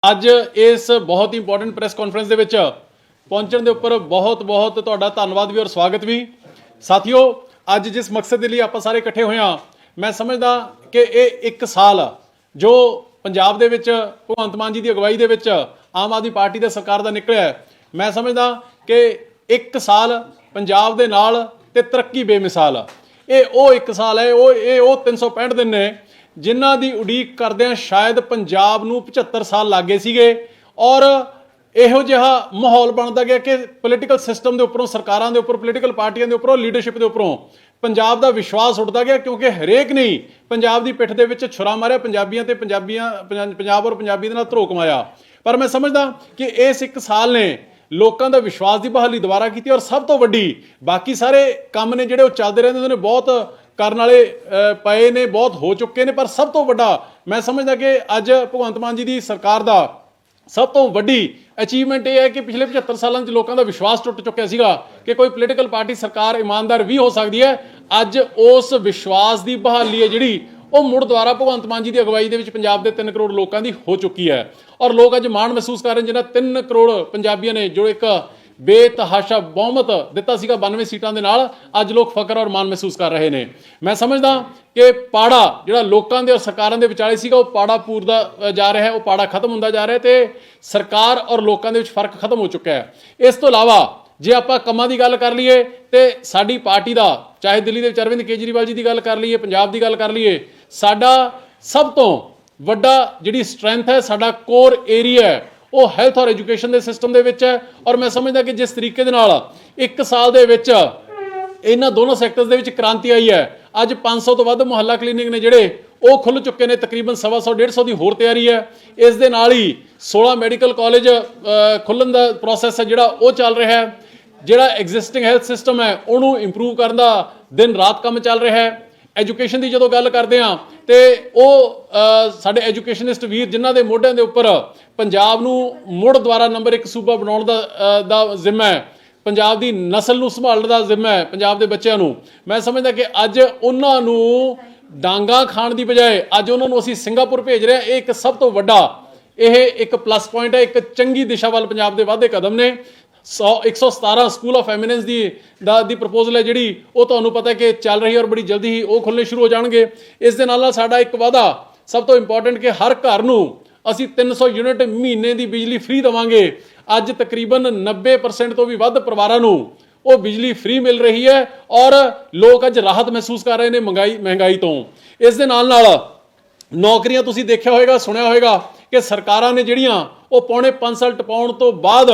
ਅੱਜ ਇਸ ਬਹੁਤ ਹੀ ਇੰਪੋਰਟੈਂਟ ਪ੍ਰੈਸ ਕਾਨਫਰੰਸ ਦੇ ਵਿੱਚ ਪਹੁੰਚਣ ਦੇ ਉੱਪਰ ਬਹੁਤ ਤੁਹਾਡਾ ਧੰਨਵਾਦ ਵੀ ਔਰ ਸਵਾਗਤ ਵੀ। ਸਾਥੀਓ, ਅੱਜ ਜਿਸ ਮਕਸਦ ਦੇ ਲਈ ਆਪਾਂ ਸਾਰੇ ਇਕੱਠੇ ਹੋਏ ਹਾਂ, ਮੈਂ ਸਮਝਦਾ ਕਿ ਇਹ ਇੱਕ ਸਾਲ ਜੋ ਪੰਜਾਬ ਦੇ ਵਿੱਚ ਭਗਵੰਤ ਮਾਨ ਜੀ ਦੀ ਅਗਵਾਈ ਦੇ ਵਿੱਚ ਆਮ ਆਦਮੀ ਪਾਰਟੀ ਦੇ ਸਰਕਾਰ ਦਾ ਨਿਕਲਿਆ ਹੈ, ਮੈਂ ਸਮਝਦਾ ਕਿ ਇੱਕ ਸਾਲ ਪੰਜਾਬ ਦੇ ਨਾਲ ਤੇ ਤਰੱਕੀ ਬੇਮਿਸਾਲ। ਇਹ ਉਹ ਇੱਕ ਸਾਲ ਹੈ, ਉਹ 365 ਦਿਨ ਨੇ ਜਿਨ੍ਹਾਂ ਦੀ ਉਡੀਕ ਕਰਦਿਆਂ ਸ਼ਾਇਦ ਪੰਜਾਬ ਨੂੰ 75 ਸਾਲ ਲੱਗੇ ਸੀਗੇ। ਔਰ ਇਹੋ ਜਿਹਾ ਮਾਹੌਲ ਬਣਦਾ ਗਿਆ ਕਿ ਪੋਲੀਟੀਕਲ ਸਿਸਟਮ ਦੇ ਉੱਪਰੋਂ, ਸਰਕਾਰਾਂ ਦੇ ਉੱਪਰ, ਪੋਲੀਟੀਕਲ ਪਾਰਟੀਆਂ ਦੇ ਉੱਪਰੋਂ, ਲੀਡਰਸ਼ਿਪ ਦੇ ਉੱਪਰੋਂ ਪੰਜਾਬ ਦਾ ਵਿਸ਼ਵਾਸ ਉੱਠਦਾ ਗਿਆ, ਕਿਉਂਕਿ ਹਰੇਕ ਨੇ ਪੰਜਾਬ ਦੀ ਪਿੱਠ ਦੇ ਵਿੱਚ ਛੁਰਾ ਮਾਰਿਆ, ਪੰਜਾਬੀਆਂ ਤੇ ਪੰਜਾਬ ਔਰ ਪੰਜਾਬੀ ਦੇ ਨਾਲ ਧਰੋ ਕਮਾਇਆ। ਪਰ ਮੈਂ ਸਮਝਦਾ ਕਿ ਇਸ ਇੱਕ ਸਾਲ ਨੇ ਲੋਕਾਂ ਦਾ ਵਿਸ਼ਵਾਸ ਦੀ ਬਹਾਲੀ ਦੁਬਾਰਾ ਕੀਤੀ। ਔਰ ਸਭ ਤੋਂ ਵੱਡੀ, ਬਾਕੀ ਸਾਰੇ ਕੰਮ ਨੇ ਜਿਹੜੇ ਉਹ ਚੱਲਦੇ ਰਹਿੰਦੇ ਨੇ, ਬਹੁਤ ਕਰਨ ਵਾਲੇ ਪਏ ਨੇ, ਬਹੁਤ ਹੋ ਚੁੱਕੇ ਨੇ, ਪਰ ਸਭ ਤੋਂ ਵੱਡਾ ਮੈਂ ਸਮਝਦਾ ਕਿ ਅੱਜ ਭਗਵੰਤ ਮਾਨ ਜੀ ਦੀ ਸਰਕਾਰ ਦਾ ਸਭ ਤੋਂ ਵੱਡੀ ਅਚੀਵਮੈਂਟ ਇਹ ਹੈ ਕਿ ਪਿਛਲੇ 75 ਸਾਲਾਂ 'ਚ ਲੋਕਾਂ ਦਾ ਵਿਸ਼ਵਾਸ ਟੁੱਟ ਚੁੱਕਿਆ ਸੀਗਾ ਕਿ ਕੋਈ ਪੋਲੀਟੀਕਲ ਪਾਰਟੀ ਸਰਕਾਰ ਇਮਾਨਦਾਰ ਵੀ ਹੋ ਸਕਦੀ ਹੈ। ਅੱਜ ਉਸ ਵਿਸ਼ਵਾਸ ਦੀ ਬਹਾਲੀ ਹੈ ਜਿਹੜੀ ਉਹ ਮੁੜ ਦੁਆਰਾ ਭਗਵੰਤ ਮਾਨ ਜੀ ਦੀ ਅਗਵਾਈ ਦੇ ਵਿੱਚ ਪੰਜਾਬ ਦੇ 3 ਕਰੋੜ ਲੋਕਾਂ ਦੀ ਹੋ ਚੁੱਕੀ ਹੈ। ਔਰ ਲੋਕ ਅੱਜ ਮਾਣ ਮਹਿਸੂਸ ਕਰ ਰਹੇ ਨੇ, ਜਿਹਨਾਂ 3 ਕਰੋੜ ਪੰਜਾਬੀਆਂ ਨੇ ਜੋ ਇੱਕ ਬੇਤਹਾਸ਼ਾ ਬਹੁਮਤ ਦਿੱਤਾ ਸੀਗਾ 92 ਸੀਟਾਂ ਦੇ ਨਾਲ, ਅੱਜ ਲੋਕ ਫਖਰ ਔਰ ਮਾਣ ਮਹਿਸੂਸ ਕਰ ਰਹੇ ਨੇ। ਮੈਂ ਸਮਝਦਾ ਕਿ ਪਾੜਾ ਜਿਹੜਾ ਲੋਕਾਂ ਦੇ ਔਰ ਸਰਕਾਰਾਂ ਦੇ ਵਿਚਾਲੇ ਸੀਗਾ, ਉਹ ਪਾੜਾ ਪੂਰਦਾ ਜਾ ਰਿਹਾ ਹੈ, ਉਹ ਪਾੜਾ ਖਤਮ ਹੁੰਦਾ ਜਾ ਰਿਹਾ ਤੇ ਸਰਕਾਰ ਔਰ ਲੋਕਾਂ ਦੇ ਵਿੱਚ ਫਰਕ ਖਤਮ ਹੋ ਚੁੱਕਾ ਹੈ। ਇਸ ਤੋਂ ਇਲਾਵਾ ਜੇ ਆਪਾਂ ਕੰਮਾਂ ਦੀ ਗੱਲ ਕਰ ਲਈਏ ਤੇ ਸਾਡੀ ਪਾਰਟੀ ਦਾ, ਚਾਹੇ ਦਿੱਲੀ ਦੇ ਵਿੱਚ ਅਰਵਿੰਦ ਕੇਜਰੀਵਾਲ ਜੀ ਦੀ ਗੱਲ ਕਰ ਲਈਏ, ਪੰਜਾਬ ਦੀ ਗੱਲ ਕਰ ਲਈਏ, ਸਾਡਾ ਸਭ ਤੋਂ ਵੱਡਾ ਜਿਹੜੀ ਸਟਰੈਂਥ ਹੈ, ਸਾਡਾ ਕੋਰ ਏਰੀਆ ਹੈ, ਉਹ ਹੈਲਥ ਔਰ ਐਜੂਕੇਸ਼ਨ ਦੇ ਸਿਸਟਮ ਦੇ ਵਿੱਚ ਹੈ। ਔਰ ਮੈਂ ਸਮਝਦਾ ਕਿ ਜਿਸ ਤਰੀਕੇ ਦੇ ਨਾਲ ਇੱਕ ਸਾਲ ਦੇ ਵਿੱਚ ਇਹਨਾਂ ਦੋਨੋਂ ਸੈਕਟਰਸ ਦੇ ਵਿੱਚ ਕ੍ਰਾਂਤੀ ਆਈ ਹੈ, ਅੱਜ 500 ਤੋਂ ਵੱਧ ਮੁਹੱਲਾ ਕਲੀਨਿਕ ਨੇ ਜਿਹੜੇ ਉਹ ਖੁੱਲ ਚੁੱਕੇ ਨੇ, ਤਕਰੀਬਨ 125-150 ਦੀ ਹੋਰ ਤਿਆਰੀ ਹੈ। ਇਸ ਦੇ ਨਾਲ ਹੀ 16 ਮੈਡੀਕਲ ਕਾਲਜ ਖੁੱਲ੍ਹਣ ਦਾ ਪ੍ਰੋਸੈਸ ਹੈ ਜਿਹੜਾ ਉਹ ਚੱਲ ਰਿਹਾ ਹੈ। ਜਿਹੜਾ ਐਗਜ਼ਿਸਟਿੰਗ ਹੈਲਥ ਸਿਸਟਮ ਹੈ ਉਹਨੂੰ ਇੰਪਰੂਵ ਕਰਨ ਦਾ ਦਿਨ ਰਾਤ ਕੰਮ ਚੱਲ ਰਿਹਾ ਹੈ। ਐਜੂਕੇਸ਼ਨ ਦੀ ਜਦੋਂ ਗੱਲ ਕਰਦੇ ਹਾਂ ਤੇ ਉਹ ਸਾਡੇ ਐਜੂਕੇਸ਼ਨਿਸਟ ਵੀਰ ਜਿਨ੍ਹਾਂ ਦੇ ਮੋਢਿਆਂ ਦੇ ਉੱਪਰ ਪੰਜਾਬ ਨੂੰ ਮੁੜ ਦੁਆਰਾ ਨੰਬਰ 1 ਸੂਬਾ ਬਣਾਉਣ ਦਾ ਜ਼ਿੰਮਾ ਹੈ, ਪੰਜਾਬ ਦੀ ਨਸਲ ਨੂੰ ਸੰਭਾਲਣ ਦਾ ਜ਼ਿੰਮਾ ਹੈ, ਪੰਜਾਬ ਦੇ ਬੱਚਿਆਂ ਨੂੰ। ਮੈਂ ਸਮਝਦਾ ਕਿ ਅੱਜ ਉਹਨਾਂ ਨੂੰ ਡਾਂਗਾ ਖਾਣ ਦੀ ਬਜਾਏ ਅੱਜ ਉਹਨਾਂ ਨੂੰ ਅਸੀਂ ਸਿੰਗਾਪੁਰ ਭੇਜ ਰਹੇ ਹਾਂ। ਇਹ ਇੱਕ ਸਭ ਤੋਂ ਵੱਡਾ, ਇਹ ਇੱਕ ਪਲੱਸ ਪੁਆਇੰਟ ਹੈ, ਇੱਕ ਚੰਗੀ ਦਿਸ਼ਾ ਵੱਲ ਪੰਜਾਬ ਦੇ ਵਾਧੇ ਕਦਮ ਨੇ। 117 school of eminence the proposal ਹੈ ਜਿਹੜੀ ਉਹ ਤੁਹਾਨੂੰ ਪਤਾ ਕਿ ਚੱਲ ਰਹੀ ਹੈ ਔਰ ਬੜੀ ਜਲਦੀ ਹੀ ਉਹ ਖੁੱਲ੍ਹਣੇ ਸ਼ੁਰੂ ਹੋ ਜਾਣਗੇ। ਇਸ ਦੇ ਨਾਲ ਸਾਡਾ ਇੱਕ ਵਾਅਦਾ ਸਭ ਤੋਂ ਇੰਪੋਰਟੈਂਟ ਕਿ ਹਰ ਘਰ ਨੂੰ ਅਸੀਂ 300 ਯੂਨਿਟ ਮਹੀਨੇ ਦੀ ਬਿਜਲੀ ਫ੍ਰੀ ਦੇਵਾਂਗੇ। ਅੱਜ ਤਕਰੀਬਨ 90% ਤੋਂ ਵੀ ਵੱਧ ਪਰਿਵਾਰਾਂ ਨੂੰ ਉਹ ਬਿਜਲੀ ਫ੍ਰੀ ਮਿਲ ਰਹੀ ਹੈ ਔਰ ਲੋਕ ਅੱਜ ਰਾਹਤ ਮਹਿਸੂਸ ਕਰ ਰਹੇ ਨੇ ਮਹਿੰਗਾਈ ਤੋਂ। ਇਸ ਦੇ ਨਾਲ ਨੌਕਰੀਆਂ, ਤੁਸੀਂ ਦੇਖਿਆ ਹੋਵੇਗਾ, ਸੁਣਿਆ ਹੋਵੇਗਾ ਕਿ ਸਰਕਾਰਾਂ ਨੇ ਜਿਹੜੀਆਂ ਉਹ 5.25 ਸਾਲ ਟਪਾਉਣ ਤੋਂ ਬਾਅਦ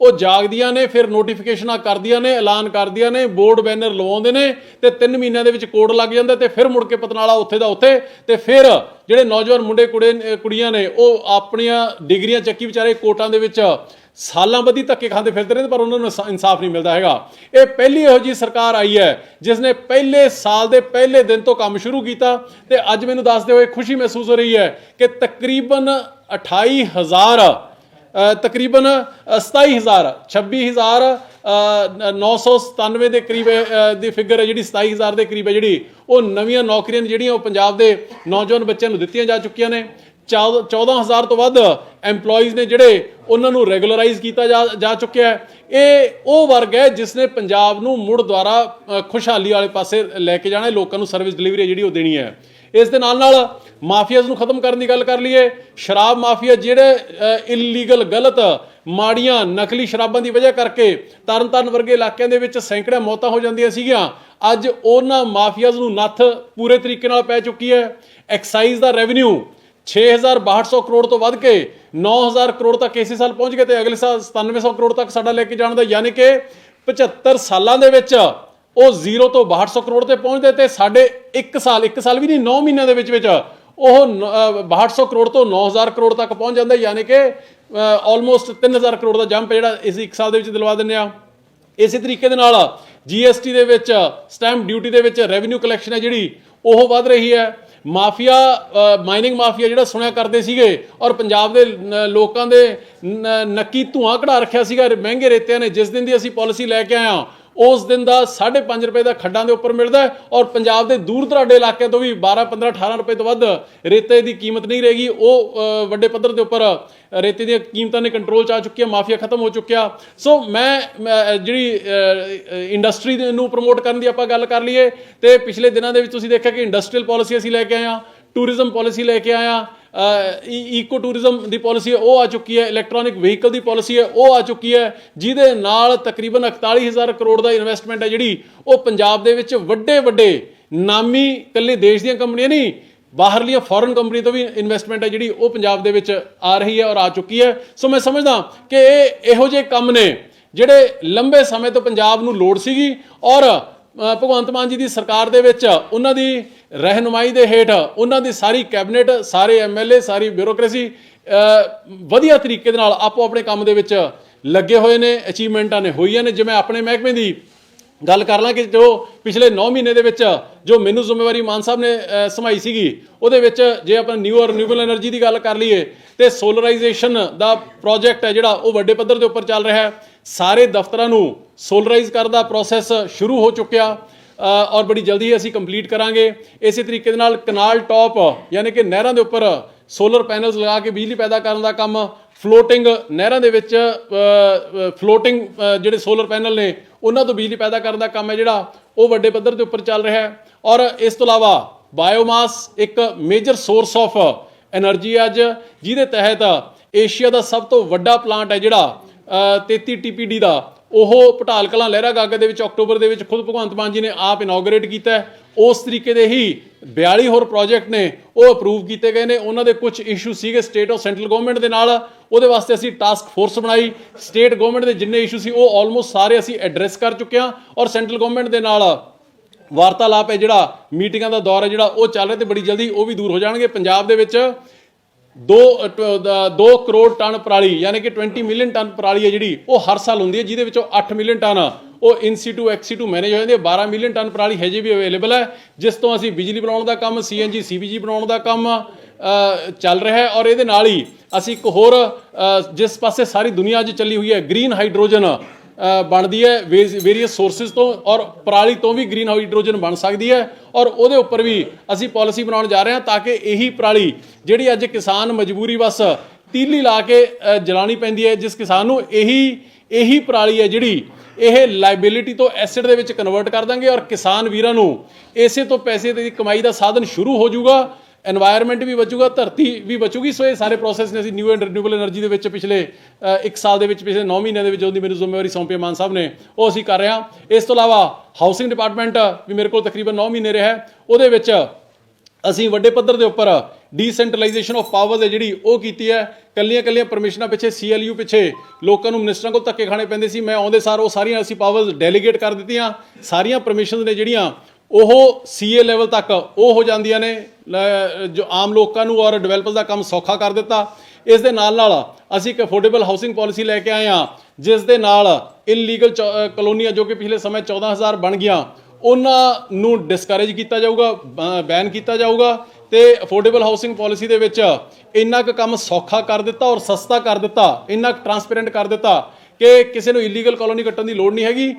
ਉਹ ਜਾਗਦੀਆਂ ਨੇ, ਫਿਰ ਨੋਟੀਫਿਕੇਸ਼ਨਾਂ ਕਰਦੀਆਂ ਨੇ, ਐਲਾਨ ਕਰਦੀਆਂ ਨੇ, ਬੋਰਡ ਬੈਨਰ ਲਵਾਉਂਦੇ ਨੇ ਤੇ 3 ਮਹੀਨਿਆਂ ਦੇ ਵਿੱਚ ਕੋਡ ਲੱਗ ਜਾਂਦਾ ਤੇ ਫਿਰ ਮੁੜ ਕੇ ਪਤਨਾਲਾ ਉੱਥੇ ਦਾ ਉੱਥੇ। ਤੇ ਫਿਰ ਜਿਹੜੇ ਨੌਜਵਾਨ ਮੁੰਡੇ ਕੁੜੀਆਂ ਨੇ ਉਹ ਆਪਣੀਆਂ ਡਿਗਰੀਆਂ ਚੱਕੀ ਵਿਚਾਰੇ ਕੋਟਾਂ ਦੇ ਵਿੱਚ ਸਾਲਾਂ ਬੱਧੀ ਧੱਕੇ ਖਾਂਦੇ ਫਿਰਦੇ ਰਹਿੰਦੇ, ਪਰ ਉਹਨਾਂ ਨੂੰ ਇਨਸਾਫ ਨਹੀਂ ਮਿਲਦਾ ਹੈਗਾ। ਇਹ ਪਹਿਲੀ ਇਹੋ ਜਿਹੀ ਸਰਕਾਰ ਆਈ ਹੈ ਜਿਸ ਨੇ ਪਹਿਲੇ ਸਾਲ ਦੇ ਪਹਿਲੇ ਦਿਨ ਤੋਂ ਕੰਮ ਸ਼ੁਰੂ ਕੀਤਾ ਤੇ ਅੱਜ ਮੈਨੂੰ ਦੱਸਦੇ ਹੋਏ ਖੁਸ਼ੀ ਮਹਿਸੂਸ ਹੋ ਰਹੀ ਹੈ ਕਿ ਤਕਰੀਬਨ 28,000 ਤਕਰੀਬਨ 27,000 26,997 ਦੇ ਕਰੀਬ ਦੀ ਫਿਗਰ ਹੈ ਜਿਹੜੀ 27,000 ਦੇ ਕਰੀਬ ਹੈ ਜਿਹੜੀ ਉਹ ਨਵੀਆਂ ਨੌਕਰੀਆਂ ਜਿਹੜੀਆਂ ਉਹ ਪੰਜਾਬ ਦੇ ਨੌਜਵਾਨ ਬੱਚਿਆਂ ਨੂੰ ਦਿੱਤੀਆਂ ਜਾ ਚੁੱਕੀਆਂ ਨੇ। 14,000 ਤੋਂ ਵੱਧ ਐਮਪਲੋਈਜ਼ ਨੇ ਜਿਹੜੇ ਉਹਨਾਂ ਨੂੰ ਰੈਗੂਲਰਾਈਜ਼ ਕੀਤਾ ਜਾ ਚੁੱਕਿਆ ਹੈ। ਇਹ ਉਹ ਵਰਗ ਹੈ ਜਿਸ ਨੇ ਪੰਜਾਬ ਨੂੰ ਮੁੜ ਦੁਆਰਾ ਖੁਸ਼ਹਾਲੀ ਵਾਲੇ ਪਾਸੇ ਲੈ ਕੇ ਜਾਣਾ, ਲੋਕਾਂ ਨੂੰ ਸਰਵਿਸ ਡਿਲੀਵਰੀ ਜਿਹੜੀ ਉਹ ਦੇਣੀ ਹੈ। ਇਸ ਦੇ ਨਾਲ ਮਾਫੀਆਜ਼ ਨੂੰ ਖਤਮ ਕਰਨ ਦੀ ਗੱਲ ਕਰ ਲਈਏ, ਸ਼ਰਾਬ ਮਾਫੀਆ ਜਿਹੜੇ ਇਲੀਗਲ, ਗਲਤ, ਮਾੜੀਆਂ ਨਕਲੀ ਸ਼ਰਾਬਾਂ ਦੀ ਵਜ੍ਹਾ ਕਰਕੇ ਤਰਨਤਾਰਨ ਵਰਗੇ ਇਲਾਕਿਆਂ ਦੇ ਵਿੱਚ ਸੈਂਕੜਿਆਂ ਮੌਤਾਂ ਹੋ ਜਾਂਦੀਆਂ ਸੀਗੀਆਂ, ਅੱਜ ਉਹਨਾਂ ਮਾਫੀਆਜ਼ ਨੂੰ ਨੱਥ ਪੂਰੇ ਤਰੀਕੇ ਨਾਲ ਪੈ ਚੁੱਕੀ ਹੈ। ਐਕਸਾਈਜ਼ ਦਾ ਰੈਵਨਿਊ 6,6200 ਕਰੋੜ ਤੋਂ ਵੱਧ ਕੇ 9,000 ਕਰੋੜ ਤੱਕ ਇਸੇ ਸਾਲ ਪਹੁੰਚ ਗਏ ਤੇ ਅਗਲੇ ਸਾਲ 9,700 ਕਰੋੜ ਤੱਕ ਸਾਡਾ ਲੈ ਕੇ ਜਾਣ ਦਾ, ਯਾਨੀ ਕਿ 75 ਸਾਲਾਂ ਦੇ ਵਿੱਚ ਉਹ 0 ਤੋਂ 6200 ਕਰੋੜ ਤੇ ਪਹੁੰਚਦੇ ਤੇ ਸਾਡੇ ਇੱਕ ਸਾਲ ਵੀ ਨਹੀਂ, 9 ਮਹੀਨਿਆਂ ਦੇ ਵਿੱਚ ਉਹ 6200 ਕਰੋੜ ਤੋਂ 9,000 ਕਰੋੜ ਤੱਕ ਪਹੁੰਚ ਜਾਂਦਾ, ਯਾਨੀ ਕਿ ਆਲਮੋਸਟ 3,000 ਕਰੋੜ ਦਾ ਜੰਪ ਜਿਹੜਾ ਇਸ ਇੱਕ ਸਾਲ ਦੇ ਵਿੱਚ ਦਿਲਵਾ ਦਿੰਦੇ ਆ। ਇਸੇ ਤਰੀਕੇ ਦੇ ਨਾਲ GST ਦੇ ਵਿੱਚ, ਸਟੈਂਪ ਡਿਊਟੀ ਦੇ ਵਿੱਚ ਰੈਵਨਿਊ ਕਲੈਕਸ਼ਨ ਹੈ ਜਿਹੜੀ ਉਹ ਵੱਧ ਰਹੀ ਹੈ। ਮਾਫੀਆ, ਮਾਈਨਿੰਗ ਮਾਫੀਆ ਜਿਹੜਾ ਸੁਣਿਆ ਕਰਦੇ ਸੀਗੇ ਔਰ ਪੰਜਾਬ ਦੇ ਲੋਕਾਂ ਦੇ ਨੱਕੀ ਧੂਆਂ ਕਢਾ ਰੱਖਿਆ ਸੀਗਾ ਮਹਿੰਗੇ ਰੇਤਿਆਂ ਨੇ, ਜਿਸ ਦਿਨ ਦੀ ਅਸੀਂ ਪਾਲਿਸੀ ਲੈ ਕੇ ਆਏ ਹਾਂ ਉਸ ਦਿਨ ਦਾ 5.5 ਰੁਪਏ ਦਾ ਖੱਡਾਂ ਦੇ ਉੱਪਰ ਮਿਲਦਾ ਹੈ ਔਰ ਪੰਜਾਬ ਦੇ ਦੂਰ ਦਰਾਡੇ ਇਲਾਕਿਆਂ ਤੋਂ ਵੀ 12 15 18 ਰੁਪਏ ਤੋਂ ਵੱਧ ਰੇਤੇ ਦੀ ਕੀਮਤ ਨਹੀਂ ਰਹੇਗੀ। ਉਹ ਵੱਡੇ ਪੱਧਰ ਦੇ ਉੱਪਰ ਰੇਤੇ ਦੀਆਂ ਕੀਮਤਾਂ ਨੇ ਕੰਟਰੋਲ 'ਚ ਆ ਚੁੱਕੀਆਂ, ਮਾਫੀਆ ਖਤਮ ਹੋ ਚੁੱਕਿਆ। ਸੋ ਮੈਂ ਜਿਹੜੀ ਇੰਡਸਟਰੀ ਨੂੰ ਪ੍ਰਮੋਟ ਕਰਨ ਦੀ ਆਪਾਂ ਗੱਲ ਕਰ ਲਈਏ ਤੇ ਪਿਛਲੇ ਦਿਨਾਂ ਦੇ ਵਿੱਚ ਤੁਸੀਂ ਦੇਖਿਆ ਕਿ ਇੰਡਸਟਰੀਅਲ ਪਾਲਿਸੀ ਅਸੀਂ ਲੈ ਕੇ ਆਏ ਹਾਂ, ਟੂਰਿਜ਼ਮ ਪਾਲਿਸੀ ਲੈ ਕੇ ਆਏ ਹਾਂ, ਈਕੋ ਟੂਰਿਜ਼ਮ ਦੀ ਪਾਲਿਸੀ ਹੈ ਉਹ ਆ ਚੁੱਕੀ ਹੈ, ਇਲੈਕਟ੍ਰੋਨਿਕ ਵਹੀਕਲ ਦੀ ਪਾਲਿਸੀ ਹੈ ਉਹ ਆ ਚੁੱਕੀ ਹੈ, ਜਿਹਦੇ ਨਾਲ ਤਕਰੀਬਨ 41,000 ਕਰੋੜ ਦਾ ਇਨਵੈਸਟਮੈਂਟ ਹੈ ਜਿਹੜੀ ਉਹ ਪੰਜਾਬ ਦੇ ਵਿੱਚ ਵੱਡੇ ਵੱਡੇ ਨਾਮੀ ਇਕੱਲੇ ਦੇਸ਼ ਦੀਆਂ ਕੰਪਨੀਆਂ ਨਹੀਂ, ਬਾਹਰਲੀਆਂ ਫੋਰਨ ਕੰਪਨੀ ਤੋਂ ਵੀ ਇਨਵੈਸਟਮੈਂਟ ਹੈ ਜਿਹੜੀ ਉਹ ਪੰਜਾਬ ਦੇ ਵਿੱਚ ਆ ਰਹੀ ਹੈ ਔਰ ਆ ਚੁੱਕੀ ਹੈ। ਸੋ ਮੈਂ ਸਮਝਦਾ ਕਿ ਇਹ ਇਹੋ ਜਿਹੇ ਕੰਮ ਨੇ ਜਿਹੜੇ ਲੰਬੇ ਸਮੇਂ ਤੋਂ ਪੰਜਾਬ ਨੂੰ ਲੋੜ ਸੀਗੀ ਔਰ ਭਗਵੰਤ ਮਾਨ ਜੀ ਦੀ ਸਰਕਾਰ ਦੇ ਵਿੱਚ ਉਹਨਾਂ ਦੀ ਰਹਿਨੁਮਾਈ ਦੇ ਹੇਠ ਉਹਨਾਂ ਦੀ ਸਾਰੀ ਕੈਬਨਿਟ, ਸਾਰੇ ਐਮਐਲਏ, ਸਾਰੀ ਬਿਊਰੋਕ੍ਰੇਸੀ ਵਧੀਆ ਤਰੀਕੇ ਦੇ ਨਾਲ ਆਪੋ ਆਪਣੇ ਕੰਮ ਦੇ ਵਿੱਚ ਲੱਗੇ ਹੋਏ ਨੇ, ਅਚੀਵਮੈਂਟਾਂ ਨੇ ਹੋਈਆਂ ਨੇ। ਜਿਵੇਂ ਆਪਣੇ ਮਹਿਕਮੇ ਦੀ ਗੱਲ ਕਰ ਲਾਂ ਕਿ ਜੋ ਪਿਛਲੇ 9 ਮਹੀਨੇ ਦੇ ਵਿੱਚ ਜੋ ਮੈਨੂੰ ਜ਼ਿੰਮੇਵਾਰੀ ਮਾਨ ਸਾਹਿਬ ਨੇ ਸੰਭਾਈ ਸੀਗੀ ਉਹਦੇ ਵਿੱਚ ਜੇ ਆਪਾਂ ਨਿਊ ਰਿਨਿਊਏਬਲ એનર્ਜੀ ਦੀ ਗੱਲ ਕਰ ਲਈਏ ਤੇ ਸੋਲਰਾਈਜੇਸ਼ਨ ਦਾ ਪ੍ਰੋਜੈਕਟ ਹੈ ਜਿਹੜਾ ਉਹ ਵੱਡੇ ਪੱਧਰ ਦੇ ਉੱਪਰ ਚੱਲ ਰਿਹਾ ਹੈ। ਸਾਰੇ ਦਫ਼ਤਰਾਂ ਨੂੰ ਸੋਲਰਾਈਜ਼ ਕਰਨ ਦਾ ਪ੍ਰੋਸੈਸ ਸ਼ੁਰੂ ਹੋ ਚੁੱਕਿਆ ਔਰ ਬੜੀ ਜਲਦੀ ਹੀ ਅਸੀਂ ਕੰਪਲੀਟ ਕਰਾਂਗੇ। ਇਸੇ ਤਰੀਕੇ ਦੇ ਨਾਲ ਕਨਾਲ ਟੌਪ ਯਾਨੀ ਕਿ ਨਹਿਰਾਂ ਦੇ ਉੱਪਰ ਸੋਲਰ ਪੈਨਲਸ ਲਗਾ ਕੇ ਬਿਜਲੀ ਪੈਦਾ ਕਰਨ ਦਾ ਕੰਮ, ਫਲੋਟਿੰਗ ਨਹਿਰਾਂ ਦੇ ਵਿੱਚ ਫਲੋਟਿੰਗ ਜਿਹੜੇ ਸੋਲਰ ਪੈਨਲ ਨੇ ਉਹਨਾਂ ਤੋਂ ਬਿਜਲੀ ਪੈਦਾ ਕਰਨ ਦਾ ਕੰਮ ਹੈ ਜਿਹੜਾ ਉਹ ਵੱਡੇ ਪੱਧਰ ਦੇ ਉੱਪਰ ਚੱਲ ਰਿਹਾ ਹੈ। ਔਰ ਇਸ ਤੋਂ ਇਲਾਵਾ ਬਾਇਓਮਾਸ ਇੱਕ ਮੇਜਰ ਸੋਰਸ ਆਫ એનર્ਜੀ ਅੱਜ, ਜਿਹਦੇ ਤਹਿਤ ਏਸ਼ੀਆ ਦਾ ਸਭ ਤੋਂ ਵੱਡਾ ਪਲਾਂਟ ਹੈ ਜਿਹੜਾ 33 TPD ਦਾ ਉਹ ਪਟਾਲ ਕਲਾਂ ਲਹਿਰਾ ਗਾਗਾ ਦੇ ਵਿੱਚ ਅਕਤੂਬਰ ਦੇ ਵਿੱਚ ਖੁਦ ਭਗਵੰਤ ਮਾਨ ਜੀ ਨੇ ਆਪ ਇਨੋਗਰੇਟ ਕੀਤਾ ਹੈ। ਉਸ ਤਰੀਕੇ ਦੇ ਹੀ 42 ਹੋਰ ਪ੍ਰੋਜੈਕਟ ਨੇ ਉਹ ਅਪਰੂਵ ਕੀਤੇ ਗਏ ਨੇ। ਉਹਨਾਂ ਦੇ ਕੁਝ ਇਸ਼ੂ ਸੀਗੇ ਸਟੇਟ ਔਰ ਸੈਂਟਰਲ ਗਵਰਨਮੈਂਟ ਦੇ ਨਾਲ, ਉਹਦੇ ਵਾਸਤੇ ਅਸੀਂ ਟਾਸਕ ਫੋਰਸ ਬਣਾਈ। ਸਟੇਟ ਗਵਰਨਮੈਂਟ ਦੇ ਜਿੰਨੇ ਇਸ਼ੂ ਸੀ ਉਹ ਆਲਮੋਸਟ ਸਾਰੇ ਅਸੀਂ ਐਡਰੈਸ ਕਰ ਚੁੱਕੇ ਹਾਂ ਔਰ ਸੈਂਟਰਲ ਗਵਰਨਮੈਂਟ ਦੇ ਨਾਲ ਵਾਰਤਾਲਾਪ ਹੈ ਜਿਹੜਾ, ਮੀਟਿੰਗਾਂ ਦਾ ਦੌਰ ਹੈ ਜਿਹੜਾ ਉਹ ਚੱਲ ਰਿਹਾ ਤੇ ਬੜੀ ਜਲਦੀ ਉਹ ਵੀ ਦੂਰ ਹੋ ਜਾਣਗੇ। ਪੰਜਾਬ ਦੇ ਵਿੱਚ 2 ਕਰੋੜ ਟਨ ਪਰਾਲੀ ਯਾਨੀ ਕਿ 20 ਮਿਲੀਅਨ ਟਨ ਪਰਾਲੀ ਹੈ ਜਿਹੜੀ ਉਹ ਹਰ ਸਾਲ ਹੁੰਦੀ ਹੈ, ਜਿਹਦੇ ਵਿੱਚੋਂ 8 ਮਿਲੀਅਨ ਟਨ ਉਹ ਇਨ-ਸੀਟੂ ਐਕਸੀਟੂ ਮੈਨੇਜ ਹੋ ਜਾਂਦੀ ਹੈ। 12 ਮਿਲੀਅਨ ਟਨ ਪਰਾਲੀ ਹਜੇ ਵੀ ਅਵੇਲੇਬਲ ਹੈ, ਜਿਸ ਤੋਂ ਅਸੀਂ ਬਿਜਲੀ ਬਣਾਉਣ ਦਾ ਕੰਮ, CNG CBG ਬਣਾਉਣ ਦਾ ਕੰਮ ਚੱਲ ਰਿਹਾ ਹੈ। ਔਰ ਇਹਦੇ ਨਾਲ ਹੀ ਅਸੀਂ ਇੱਕ ਹੋਰ ਜਿਸ ਪਾਸੇ ਸਾਰੀ ਦੁਨੀਆ ਅੱਜ ਚੱਲੀ ਹੋਈ ਹੈ, ਗ੍ਰੀਨ ਹਾਈਡਰੋਜਨ ਬਣਦੀ ਹੈ ਵੇਰੀਅਸ ਸੋਰਸਿਸ ਤੋਂ ਔਰ ਪਰਾਲੀ ਤੋਂ ਵੀ ਗ੍ਰੀਨ ਹਾਈਡਰੋਜਨ ਬਣ ਸਕਦੀ ਹੈ ਔਰ ਉਹਦੇ ਉੱਪਰ ਵੀ ਅਸੀਂ ਪਾਲਿਸੀ ਬਣਾਉਣ ਜਾ ਰਹੇ ਹਾਂ ਤਾਂ ਕਿ ਇਹੀ ਪਰਾਲੀ ਜਿਹੜੀ ਅੱਜ ਕਿਸਾਨ ਮਜਬੂਰੀ ਬਸ ਤੀਲੀ ਲਾ ਕੇ ਜਲਾਣੀ ਪੈਂਦੀ ਹੈ, ਜਿਸ ਕਿਸਾਨ ਨੂੰ ਇਹੀ ਪਰਾਲੀ ਹੈ ਜਿਹੜੀ ਇਹ ਲਾਇਬਿਲਿਟੀ ਤੋਂ ਐਸੈਟ ਦੇ ਵਿੱਚ ਕਨਵਰਟ ਕਰ ਦਾਂਗੇ ਔਰ ਕਿਸਾਨ ਵੀਰਾਂ ਨੂੰ ਇਸੇ ਤੋਂ ਪੈਸੇ ਦੀ ਕਮਾਈ ਦਾ ਸਾਧਨ ਸ਼ੁਰੂ ਹੋ ਜਾਊਗਾ, एनवायरमेंट भी बचूगा, धरती भी बचूगी। सो ये सारे प्रोसैस ने असीं न्यू एंड रिन्यूएबल एनर्जी के पिछले 1 साल के पिछले 9 महीनों के जो मेरी जिम्मेवारी सौंपी मान साहब ने वो असीं कर रहे हैं। इस तो इलावा हाउसिंग डिपार्टमेंट भी मेरे को तकरीबन 9 महीने रहा है, वो ਅਸੀਂ ਵੱਡੇ ਪੱਧਰ ਦੇ ਉੱਪਰ ਡੀਸੈਂਟਰਲਾਈਜੇਸ਼ਨ ਆਫ ਪਾਵਰਸ ਹੈ ਜਿਹੜੀ ਉਹ ਕੀਤੀ ਹੈ। ਕੱਲੀਆਂ ਪਰਮਿਸ਼ਨਾਂ ਪਿੱਛੇ CLU ਪਿੱਛੇ ਲੋਕਾਂ ਨੂੰ ਮਿਨਿਸਟਰਾਂ ਕੋਲ ਧੱਕੇ ਖਾਣੇ ਪੈਂਦੇ ਸੀ। ਮੈਂ ਆਉਂਦੇ ਸਾਰ ਉਹ ਸਾਰੀਆਂ ਅਸੀਂ ਪਾਵਰਸ ਡੈਲੀਗੇਟ ਕਰ ਦਿੱਤੀਆਂ। ਸਾਰੀਆਂ ਪਰਮਿਸ਼ਨਸ ਨੇ ਜਿਹੜੀਆਂ ਉਹ CA ਲੈਵਲ ਤੱਕ ਉਹ ਹੋ ਜਾਂਦੀਆਂ ਨੇ, ਜੋ ਆਮ ਲੋਕਾਂ ਨੂੰ ਔਰ ਡਿਵੈਲਪਰਸ ਦਾ ਕੰਮ ਸੌਖਾ ਕਰ ਦਿੱਤਾ। ਇਸ ਦੇ ਨਾਲ ਅਸੀਂ ਇੱਕ ਅਫੋਰਡੇਬਲ ਹਾਊਸਿੰਗ ਪਾਲਿਸੀ ਲੈ ਕੇ ਆਏ ਹਾਂ, ਜਿਸ ਦੇ ਨਾਲ ਇਲੀਗਲ ਕਲੋਨੀਆਂ ਜੋ ਕਿ ਪਿਛਲੇ ਸਮੇਂ 14,000 ਬਣ ਗਈਆਂ ਉਹਨਾਂ ਨੂੰ ਡਿਸਕਰੇਜ ਕੀਤਾ ਜਾਊਗਾ, ਬੈਨ ਕੀਤਾ ਜਾਊਗਾ ਤੇ ਅਫੋਰਡੇਬਲ ਹਾਊਸਿੰਗ ਪਾਲਿਸੀ ਦੇ ਵਿੱਚ ਇੰਨਾ ਕੁ ਕੰਮ ਸੌਖਾ ਕਰ ਦਿੱਤਾ ਔਰ ਸਸਤਾ ਕਰ ਦਿੱਤਾ, ਇੰਨਾ ਕੁ ਟਰਾਂਸਪੇਰੈਂਟ ਕਰ ਦਿੱਤਾ ਕਿ ਕਿਸੇ ਨੂੰ ਇਲੀਗਲ ਕਲੋਨੀ ਕੱਟਣ ਦੀ ਲੋੜ ਨਹੀਂ ਹੈਗੀ।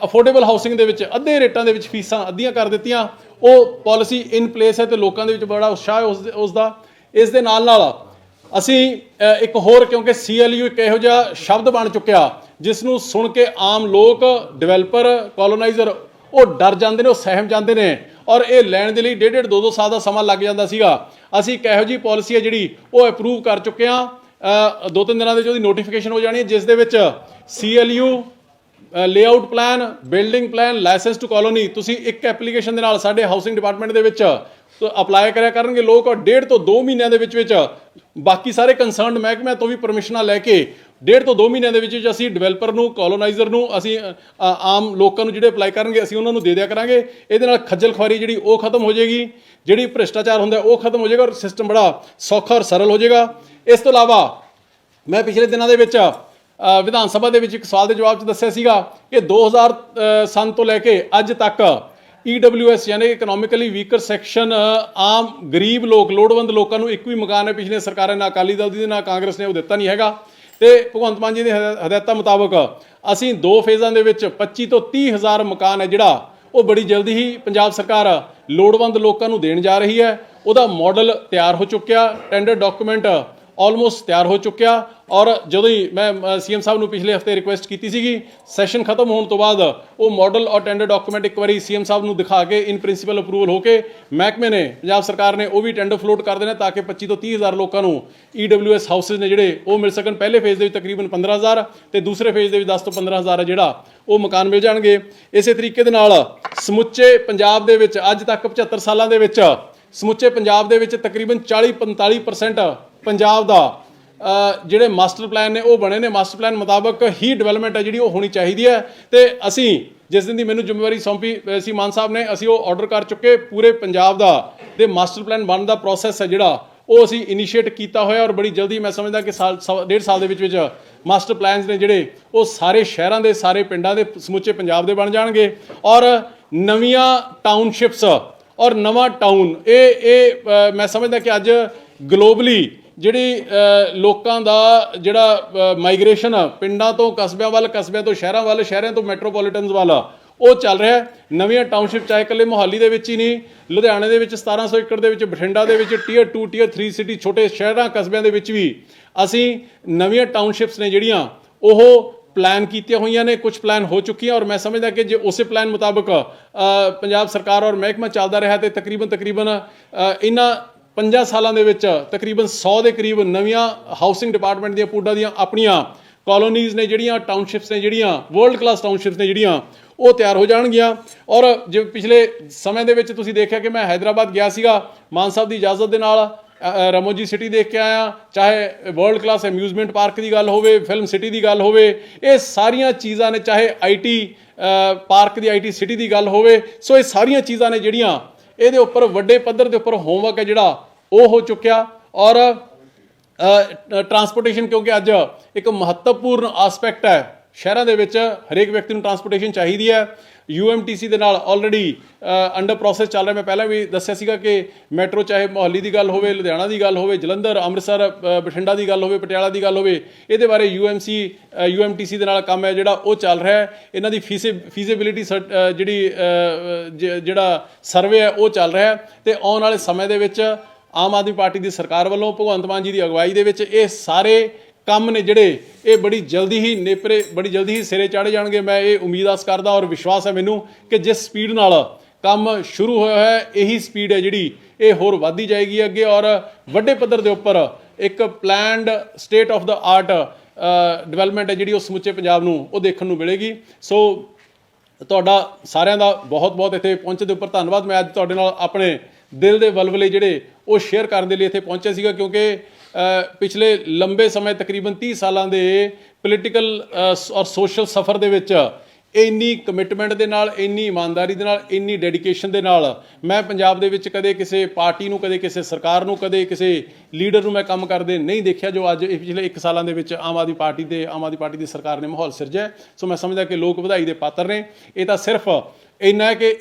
ਅਫੋਰਡੇਬਲ ਹਾਊਸਿੰਗ ਦੇ ਵਿੱਚ ਅੱਧੇ ਰੇਟਾਂ ਦੇ ਵਿੱਚ ਫੀਸਾਂ ਅੱਧੀਆਂ ਕਰ ਦਿੱਤੀਆਂ। ਉਹ ਪਾਲਿਸੀ ਇਨ ਪਲੇਸ ਹੈ ਤੇ ਲੋਕਾਂ ਦੇ ਵਿੱਚ ਬੜਾ ਉਤਸ਼ਾਹ ਹੈ ਉਸ ਦਾ। ਇਸ ਦੇ ਨਾਲ ਅਸੀਂ ਇੱਕ ਹੋਰ, ਕਿਉਂਕਿ CLU ਇੱਕ ਇਹੋ ਜਿਹਾ ਸ਼ਬਦ ਬਣ ਚੁੱਕਿਆ ਜਿਸ ਨੂੰ ਸੁਣ ਕੇ ਆਮ ਲੋਕ, ਡਿਵੈਲਪਰ, ਕੋਲੋਨਾਈਜ਼ਰ ਉਹ ਡਰ ਜਾਂਦੇ ਨੇ, ਉਹ ਸਹਿਮ ਜਾਂਦੇ ਨੇ ਔਰ ਇਹ ਲੈਣ ਦੇ ਲਈ 1.5 2 ਸਾਲ ਦਾ ਸਮਾਂ ਲੱਗ ਜਾਂਦਾ ਸੀਗਾ। ਅਸੀਂ ਇੱਕ ਇਹੋ ਜਿਹੀ ਪਾਲਿਸੀ ਹੈ ਜਿਹੜੀ ਉਹ ਅਪਰੂਵ ਕਰ ਚੁੱਕੇ ਹਾਂ। 2-3 ਦਿਨਾਂ ਦੇ ਵਿੱਚ ਉਹਦੀ ਨੋਟੀਫਿਕੇਸ਼ਨ ਹੋ ਜਾਣੀ ਹੈ, ਜਿਸ ਦੇ ਵਿੱਚ CLU layout plan, building plan, license to colony ਤੁਸੀਂ ਇੱਕ ਐਪਲੀਕੇਸ਼ਨ ਦੇ ਨਾਲ ਸਾਡੇ ਹਾਊਸਿੰਗ ਡਿਪਾਰਟਮੈਂਟ ਦੇ ਵਿੱਚ ਅਪਲਾਈ ਕਰਿਆ ਕਰਨਗੇ ਲੋਕ ਔਰ 1.5 ਤੋਂ 2 ਮਹੀਨਿਆਂ ਦੇ ਵਿੱਚ ਬਾਕੀ ਸਾਰੇ ਕੰਸਰਨਡ ਮਹਿਕਮਿਆਂ ਤੋਂ ਵੀ ਪਰਮਿਸ਼ਨਾਂ ਲੈ ਕੇ 1.5 ਤੋਂ 2 ਮਹੀਨਿਆਂ ਦੇ ਵਿੱਚ ਅਸੀਂ ਡਿਵੈਲਪਰ ਨੂੰ, ਕੋਲੋਨਾਈਜ਼ਰ ਨੂੰ, ਅਸੀਂ ਆਮ ਲੋਕਾਂ ਨੂੰ ਜਿਹੜੇ ਅਪਲਾਈ ਕਰਨਗੇ ਅਸੀਂ ਉਹਨਾਂ ਨੂੰ ਦੇ ਦਿਆ ਕਰਾਂਗੇ। ਇਹਦੇ ਨਾਲ ਖੱਜਲ ਖੁਆਰੀ ਜਿਹੜੀ ਉਹ ਖਤਮ ਹੋ ਜਾਏਗੀ, ਜਿਹੜੀ ਭ੍ਰਿਸ਼ਟਾਚਾਰ ਹੁੰਦਾ ਉਹ ਖਤਮ ਹੋ ਜਾਏਗਾ ਔਰ ਸਿਸਟਮ ਬੜਾ ਸੌਖਾ ਔਰ ਸਰਲ ਹੋ ਜਾਏਗਾ। ਇਸ ਤੋਂ ਇਲਾਵਾ ਮੈਂ ਪਿਛਲੇ ਦਿਨਾਂ ਦੇ ਵਿੱਚ ਵਿਧਾਨ ਸਭਾ ਦੇ ਵਿੱਚ ਇੱਕ ਸਵਾਲ ਦੇ ਜਵਾਬ 'ਚ ਦੱਸਿਆ ਸੀਗਾ ਕਿ 2000 ਸਨ ਤੋਂ ਲੈ ਕੇ ਅੱਜ ਤੱਕ EWS ਯਾਨੀ ਇਕਨੋਮਿਕਲੀ ਵੀਕਰ ਸੈਕਸ਼ਨ, ਆਮ ਗਰੀਬ ਲੋਕ, ਲੋੜਵੰਦ ਲੋਕਾਂ ਨੂੰ ਇੱਕ ਵੀ ਮਕਾਨ ਹੈ ਪਿਛਲੀਆਂ ਸਰਕਾਰਾਂ, ਨਾ ਅਕਾਲੀ ਦਲ ਦੀ ਨਾ ਕਾਂਗਰਸ ਨੇ ਉਹ ਦਿੱਤਾ ਨਹੀਂ ਹੈਗਾ। ਤੇ ਭਗਵੰਤ ਮਾਨ ਜੀ ਦੇ ਹਦਾਇਤਾਂ ਮੁਤਾਬਕ ਅਸੀਂ 2 ਫੇਜ਼ਾਂ ਦੇ ਵਿੱਚ 25 ਤੋਂ 30 ਹਜ਼ਾਰ ਮਕਾਨ ਹੈ ਜਿਹੜਾ ਉਹ ਬੜੀ ਜਲਦੀ ਹੀ ਪੰਜਾਬ ਸਰਕਾਰ ਲੋੜਵੰਦ ਲੋਕਾਂ ਨੂੰ ਦੇਣ ਜਾ ਰਹੀ ਹੈ। ਉਹਦਾ ਮਾਡਲ ਤਿਆਰ ਹੋ ਚੁੱਕਿਆ, ਟੈਂਡਰ ਡਾਕੂਮੈਂਟ ਆਲਮੋਸਟ ਤਿਆਰ ਹੋ ਚੁੱਕਿਆ। ਔਰ ਜਦੋਂ ਹੀ ਮੈਂ ਸੀਐਮ ਸਾਹਿਬ ਨੂੰ ਪਿਛਲੇ ਹਫਤੇ ਰਿਕੁਐਸਟ ਕੀਤੀ ਸੀਗੀ, ਸੈਸ਼ਨ ਖਤਮ ਹੋਣ ਤੋਂ ਬਾਅਦ ਉਹ ਮਾਡਲ ਔਰ ਟੈਂਡਰ ਡਾਕੂਮੈਂਟ ਇੱਕ ਵਾਰੀ ਸੀਐਮ ਸਾਹਿਬ ਨੂੰ ਦਿਖਾ ਕੇ ਇਨ ਪ੍ਰਿੰਸੀਪਲ ਅਪਰੂਵਲ ਹੋ ਕੇ ਮਹਿਕਮੇ ਨੇ, ਪੰਜਾਬ ਸਰਕਾਰ ਨੇ ਉਹ ਵੀ ਟੈਂਡਰ ਫਲੋਟ ਕਰ ਦੇਣਾ ਤਾਂ ਕਿ 25 ਤੋਂ 30 ਹਜ਼ਾਰ ਲੋਕਾਂ ਨੂੰ EWS ਹਾਊਸਿਸ ਨੇ ਜਿਹੜੇ ਉਹ ਮਿਲ ਸਕਣ। ਪਹਿਲੇ ਫੇਜ਼ ਦੇ ਵਿੱਚ ਤਕਰੀਬਨ 15,000 ਤੇ ਦੂਸਰੇ ਫੇਜ਼ ਦੇ ਵਿੱਚ 10 ਤੋਂ 15,000 ਹੈ ਜਿਹੜਾ ਉਹ ਮਕਾਨ ਮਿਲ ਜਾਣਗੇ। ਇਸੇ ਤਰੀਕੇ ਦੇ ਨਾਲ ਸਮੁੱਚੇ ਪੰਜਾਬ ਦੇ ਵਿੱਚ ਅੱਜ ਤੱਕ 75 ਸਾਲਾਂ ਦੇ ਵਿੱਚ ਸਮੁੱਚੇ ਪੰਜਾਬ ਦੇ ਵਿੱਚ ਤਕਰੀਬਨ 40-45% ਪੰਜਾਬ ਦਾ ਜਿਹੜੇ ਮਾਸਟਰ ਪਲਾਨ ਨੇ ਉਹ ਬਣੇ ਨੇ। ਮਾਸਟਰ ਪਲਾਨ ਮੁਤਾਬਕ ਹੀ ਡਿਵੈਲਪਮੈਂਟ ਹੈ ਜਿਹੜੀ ਉਹ ਹੋਣੀ ਚਾਹੀਦੀ ਹੈ। ਤੇ ਅਸੀਂ ਜਿਸ ਦਿਨ ਦੀ ਮੈਨੂੰ ਜ਼ਿੰਮੇਵਾਰੀ ਸੌਂਪੀ ਸੀ ਮਾਨ ਸਾਹਿਬ ਨੇ, ਅਸੀਂ ਉਹ ਆਰਡਰ ਕਰ ਚੁੱਕੇ। ਪੂਰੇ ਪੰਜਾਬ ਦਾ ਤੇ ਮਾਸਟਰ ਪਲਾਨ ਬਣਨ ਦਾ ਪ੍ਰੋਸੈਸ ਹੈ ਜਿਹੜਾ ਉਹ ਅਸੀਂ ਇਨੀਸ਼ੀਏਟ ਕੀਤਾ ਹੋਇਆ ਔਰ ਬੜੀ ਜਲਦੀ ਮੈਂ ਸਮਝਦਾ ਕਿ ਡੇਢ ਸਾਲ ਦੇ ਵਿੱਚ ਮਾਸਟਰ ਪਲਾਨਸ ਨੇ ਜਿਹੜੇ ਉਹ ਸਾਰੇ ਸ਼ਹਿਰਾਂ ਦੇ, ਸਾਰੇ ਪਿੰਡਾਂ ਦੇ, ਸਮੁੱਚੇ ਪੰਜਾਬ ਦੇ ਬਣ ਜਾਣਗੇ। ਔਰ ਨਵੀਆਂ ਟਾਊਨਸ਼ਿਪਸ ਔਰ ਨਵਾਂ ਟਾਊਨ ਇਹ ਮੈਂ ਸਮਝਦਾ ਕਿ ਅੱਜ ਗਲੋਬਲੀ ਜਿਹੜੀ ਲੋਕਾਂ ਦਾ ਜਿਹੜਾ ਮਾਈਗ੍ਰੇਸ਼ਨ ਪਿੰਡਾਂ ਤੋਂ ਕਸਬਿਆਂ ਵੱਲ, ਕਸਬਿਆਂ ਤੋਂ ਸ਼ਹਿਰਾਂ ਵੱਲ, ਸ਼ਹਿਰਾਂ ਤੋਂ ਮੈਟਰੋਪੋਲੀਟਨਸ ਵੱਲ ਉਹ ਚੱਲ ਰਿਹਾ। ਨਵੀਆਂ ਟਾਊਨਸ਼ਿਪ ਚਾਹੇ ਇਕੱਲੇ ਮੁਹਾਲੀ ਦੇ ਵਿੱਚ ਹੀ ਨਹੀਂ, ਲੁਧਿਆਣੇ ਦੇ ਵਿੱਚ 1700 ਏਕੜ ਦੇ ਵਿੱਚ, ਬਠਿੰਡਾ ਦੇ ਵਿੱਚ ਟੀਅਰ 2 ਟੀਅਰ 3 ਸਿਟੀ ਛੋਟੇ ਸ਼ਹਿਰਾਂ ਕਸਬਿਆਂ ਦੇ ਵਿੱਚ ਵੀ ਅਸੀਂ ਨਵੀਆਂ ਟਾਊਨਸ਼ਿਪਸ ਨੇ ਜਿਹੜੀਆਂ ਉਹ ਪਲਾਨ ਕੀਤੀਆਂ ਹੋਈਆਂ ਨੇ। ਕੁਝ ਪਲਾਨ ਹੋ ਚੁੱਕੀਆਂ ਔਰ ਮੈਂ ਸਮਝਦਾ ਕਿ ਜੇ ਉਸੇ ਪਲਾਨ ਮੁਤਾਬਕ ਪੰਜਾਬ ਸਰਕਾਰ ਔਰ ਮਹਿਕਮਾ ਚੱਲਦਾ ਰਿਹਾ ਤੇ ਤਕਰੀਬਨ ਇਹਨਾਂ 5 ਸਾਲਾਂ ਦੇ ਵਿੱਚ ਤਕਰੀਬਨ 100 ਦੇ ਕਰੀਬ ਨਵੀਆਂ ਹਾਊਸਿੰਗ ਡਿਪਾਰਟਮੈਂਟ ਦੀਆਂ ਪੂਡਾ ਦੀਆਂ ਆਪਣੀਆਂ ਕਾਲੋਨੀਜ਼ ਨੇ ਜਿਹੜੀਆਂ, ਟਾਊਨਸ਼ਿਪਸ ਨੇ ਜਿਹੜੀਆਂ, ਵਰਲਡ ਕਲਾਸ ਟਾਊਨਸ਼ਿਪਸ ਨੇ ਜਿਹੜੀਆਂ ਉਹ ਤਿਆਰ ਹੋ ਜਾਣਗੀਆਂ। ਔਰ ਜਿਵੇਂ ਪਿਛਲੇ ਸਮੇਂ ਦੇ ਵਿੱਚ ਤੁਸੀਂ ਦੇਖਿਆ ਕਿ ਮੈਂ ਹੈਦਰਾਬਾਦ ਗਿਆ ਸੀਗਾ, ਮਾਨ ਸਾਹਿਬ ਦੀ ਇਜਾਜ਼ਤ ਦੇ ਨਾਲ ਰਮੋਜੀ ਸਿਟੀ ਦੇਖ ਕੇ ਆਇਆ। ਚਾਹੇ ਵਰਲਡ ਕਲਾਸ ਅਮਿਊਜ਼ਮੈਂਟ ਪਾਰਕ ਦੀ ਗੱਲ ਹੋਵੇ, ਫਿਲਮ ਸਿਟੀ ਦੀ ਗੱਲ ਹੋਵੇ, ਇਹ ਸਾਰੀਆਂ ਚੀਜ਼ਾਂ ਨੇ, ਚਾਹੇ IT park the, IT city ਦੀ ਗੱਲ ਹੋਵੇ। ਸੋ ਇਹ ਸਾਰੀਆਂ ਚੀਜ਼ਾਂ ਨੇ ਜਿਹੜੀਆਂ ਇਹਦੇ ਉੱਪਰ ਵੱਡੇ ਪੱਧਰ ਦੇ ਉੱਪਰ ਹੋਮਵਰਕ ਹੈ ਜਿਹੜਾ ਉਹ ਹੋ ਚੁੱਕਿਆ। ਔਰ ਟਰਾਂਸਪੋਰਟੇਸ਼ਨ ਕਿਉਂਕਿ ਅੱਜ ਇੱਕ ਮਹੱਤਵਪੂਰਨ ਆਸਪੈਕਟ ਹੈ, ਸ਼ਹਿਰਾਂ ਦੇ ਵਿੱਚ ਹਰੇਕ ਵਿਅਕਤੀ ਨੂੰ ਟਰਾਂਸਪੋਰਟੇਸ਼ਨ ਚਾਹੀਦੀ ਹੈ। UMTC ਦੇ ਨਾਲ ਆਲਰੇਡੀ ਅੰਡਰ ਪ੍ਰੋਸੈਸ ਚੱਲ ਰਿਹਾ। ਮੈਂ ਪਹਿਲਾਂ ਵੀ ਦੱਸਿਆ ਸੀਗਾ ਕਿ ਮੈਟਰੋ ਚਾਹੇ ਮੁਹਾਲੀ ਦੀ ਗੱਲ ਹੋਵੇ, ਲੁਧਿਆਣਾ ਦੀ ਗੱਲ ਹੋਵੇ, ਜਲੰਧਰ, ਅੰਮ੍ਰਿਤਸਰ, ਬਠਿੰਡਾ ਦੀ ਗੱਲ ਹੋਵੇ, ਪਟਿਆਲਾ ਦੀ ਗੱਲ ਹੋਵੇ, ਇਹਦੇ ਬਾਰੇ UMTC ਦੇ ਨਾਲ ਕੰਮ ਹੈ ਜਿਹੜਾ ਉਹ ਚੱਲ ਰਿਹਾ ਹੈ। ਇਹਨਾਂ ਦੀ ਫੀਜ਼ੇਬਿਲਿਟੀ ਜਿਹੜਾ ਸਰਵੇ ਹੈ ਉਹ ਚੱਲ ਰਿਹਾ ਹੈ। ਤੇ ਆਉਣ ਵਾਲੇ ਸਮੇਂ ਦੇ ਵਿੱਚ ਆਮ ਆਦਮੀ ਪਾਰਟੀ ਦੀ ਸਰਕਾਰ ਵੱਲੋਂ ਭਗਵੰਤ ਮਾਨ ਜੀ ਦੀ ਅਗਵਾਈ ਦੇ ਵਿੱਚ ਇਹ ਸਾਰੇ ਕੰਮ ਨੇ ਜਿਹੜੇ ਇਹ ਬੜੀ ਜਲਦੀ ਹੀ ਨੇਪਰੇ, ਬੜੀ ਜਲਦੀ ਹੀ ਸਿਰੇ ਚੜ੍ਹ ਜਾਣਗੇ। ਮੈਂ ਇਹ ਉਮੀਦ ਆਸ ਕਰਦਾ ਔਰ ਵਿਸ਼ਵਾਸ ਹੈ ਮੈਨੂੰ ਕਿ ਜਿਸ ਸਪੀਡ ਨਾਲ ਕੰਮ ਸ਼ੁਰੂ ਹੋਇਆ ਹੈ ਇਹੀ ਸਪੀਡ ਹੈ ਜਿਹੜੀ ਇਹ ਹੋਰ ਵੱਧਦੀ ਜਾਏਗੀ ਅੱਗੇ। ਔਰ ਵੱਡੇ ਪੱਧਰ ਦੇ ਉੱਪਰ ਇੱਕ planned state of the art development ਹੈ ਜਿਹੜੀ ਉਹ ਸਮੁੱਚੇ ਪੰਜਾਬ ਨੂੰ ਉਹ ਦੇਖਣ ਨੂੰ ਮਿਲੇਗੀ। ਸੋ ਤੁਹਾਡਾ ਸਾਰਿਆਂ ਦਾ ਬਹੁਤ ਇੱਥੇ ਪਹੁੰਚਣ ਦੇ ਉੱਪਰ ਧੰਨਵਾਦ। ਮੈਂ ਅੱਜ ਤੁਹਾਡੇ ਨਾਲ ਆਪਣੇ ਦਿਲ ਦੇ ਵਲਵਲੇ ਜਿਹੜੇ ਉਹ ਸ਼ੇਅਰ ਕਰਨ ਦੇ ਲਈ ਇੱਥੇ ਪਹੁੰਚਿਆ ਸੀਗਾ ਕਿਉਂਕਿ ਪਿਛਲੇ ਲੰਬੇ ਸਮੇਂ ਤਕਰੀਬਨ 30 ਸਾਲਾਂ ਦੇ ਪੋਲੀਟੀਕਲ ਔਰ ਸੋਸ਼ਲ ਸਫ਼ਰ ਦੇ ਵਿੱਚ ਇੰਨੀ ਕਮਿਟਮੈਂਟ ਦੇ ਨਾਲ, ਇੰਨੀ ਇਮਾਨਦਾਰੀ ਦੇ ਨਾਲ, ਇੰਨੀ ਡੈਡੀਕੇਸ਼ਨ ਦੇ ਨਾਲ ਮੈਂ ਪੰਜਾਬ ਦੇ ਵਿੱਚ ਕਦੇ ਕਿਸੇ ਪਾਰਟੀ ਨੂੰ, ਕਦੇ ਕਿਸੇ ਸਰਕਾਰ ਨੂੰ, ਕਦੇ ਕਿਸੇ ਲੀਡਰ ਨੂੰ ਮੈਂ ਕੰਮ ਕਰਦੇ ਨਹੀਂ ਦੇਖਿਆ ਜੋ ਅੱਜ ਪਿਛਲੇ 1 ਸਾਲਾਂ ਦੇ ਵਿੱਚ ਆਮ ਆਦਮੀ ਪਾਰਟੀ ਦੀ ਸਰਕਾਰ ਨੇ ਮਾਹੌਲ ਸਿਰਜਿਆ। ਸੋ ਮੈਂ ਸਮਝਦਾ ਕਿ ਲੋਕ ਵਧਾਈ ਦੇ ਪਾਤਰ ਨੇ। ਇਹ ਤਾਂ ਸਿਰਫ ਇੰਨਾ ਹੈ ਕਿ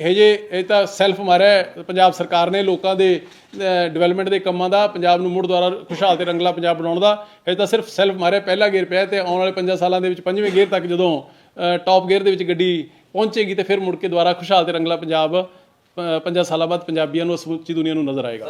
ਇਹ ਤਾਂ ਸੈਲਫ ਮਾਰਿਆ ਪੰਜਾਬ ਸਰਕਾਰ ਨੇ ਲੋਕਾਂ ਦੇ ਡਿਵੈਲਪਮੈਂਟ ਦੇ ਕੰਮਾਂ ਦਾ, ਪੰਜਾਬ ਨੂੰ ਮੁੜ ਦੁਆਰਾ ਖੁਸ਼ਹਾਲ ਤੇ ਰੰਗਲਾ ਪੰਜਾਬ ਬਣਾਉਣ ਦਾ। ਇਹ ਤਾਂ ਸਿਰਫ ਸੈਲਫ ਮਾਰਿਆ, ਪਹਿਲਾ ਗੇਅਰ ਪਿਆ ਤੇ ਆਉਣ ਵਾਲੇ 5 ਸਾਲਾਂ ਦੇ ਵਿੱਚ 5ਵੇਂ ਗੇਅਰ ਤੱਕ ਜਦੋਂ ਟੌਪ ਗੇਅਰ ਦੇ ਵਿੱਚ ਗੱਡੀ ਪਹੁੰਚੇਗੀ ਤੇ ਫਿਰ ਮੁੜ ਕੇ ਦੁਬਾਰਾ ਖੁਸ਼ਹਾਲ ਤੇ ਰੰਗਲਾ ਪੰਜਾਬ 5 ਸਾਲਾਂ ਬਾਅਦ ਪੰਜਾਬੀਆਂ ਨੂੰ, ਸਮੁੱਚੀ ਦੁਨੀਆ ਨੂੰ ਨਜ਼ਰ ਆਏਗਾ।